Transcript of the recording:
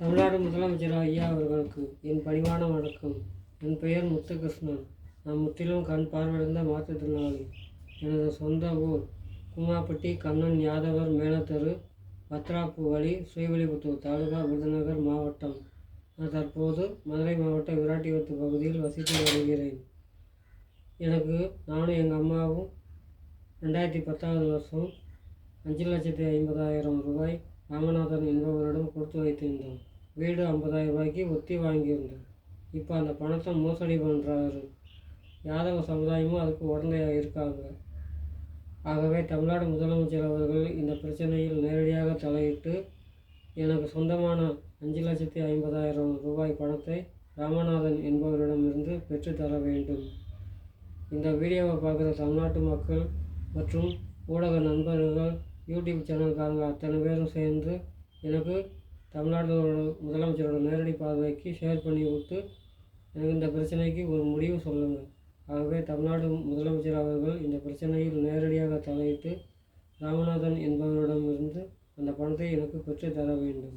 தமிழ்நாடு முதலமைச்சர் ஐயா அவர்களுக்கு என் பணிவான வணக்கம். என் பெயர் முத்துகிருஷ்ணன். நான் முற்றிலும் கண் பார்வையிழந்த மாற்றுத்திறனாளி. எனது சொந்த ஊர் கும்மாப்பட்டி கண்ணன் யாதவர் மேலத்தெரு, பத்ராப்பு வழி, ஸ்ரீவில்லிபுத்தூர் தாலுகா, விருதுநகர் மாவட்டம். நான் தற்போது மதுரை மாவட்ட விராட்டிபத்து பகுதியில் வசித்து வருகிறேன். நானும் எங்கள் அம்மாவும் 2010ஆவது வருஷம் 5,50,000 ரூபாய் ராமநாதன் என்பவரிடம் கொடுத்து வைத்திருந்தோம். வீடு 50,000 ரூபாய்க்கு ஒத்தி வாங்கியிருந்தோம். இப்போ அந்த பணத்தை மோசடி பண்ணுறாரு. யாதவ சமுதாயமும் அதுக்கு உடந்தையாக இருக்காங்க. ஆகவே தமிழ்நாடு முதலமைச்சர் அவர்கள் இந்த பிரச்சனையில் நேரடியாக தலையிட்டு எனக்கு சொந்தமான 5,50,000 ரூபாய் பணத்தை ராமநாதன் என்பவரிடமிருந்து பெற்றுத்தர வேண்டும். இந்த வீடியோவை பார்க்குற தமிழ்நாட்டு மக்கள் மற்றும் ஊடக நண்பர்கள், யூடியூப் சேனல்காரங்க அத்தனை பேரும் சேர்ந்து எனக்கு தமிழ்நாட்டோட முதலமைச்சரோட நேரடி பார்வைக்கு ஷேர் பண்ணி விட்டு எனக்கு இந்த பிரச்சனைக்கு ஒரு முடிவு சொல்லுங்கள். ஆகவே தமிழ்நாடு முதலமைச்சர் அவர்கள் இந்த பிரச்சனையில் நேரடியாக தலையிட்டு ராமநாதன் என்பவரிடமிருந்து அந்த பணத்தை எனக்கு பெற்று தர வேண்டும்.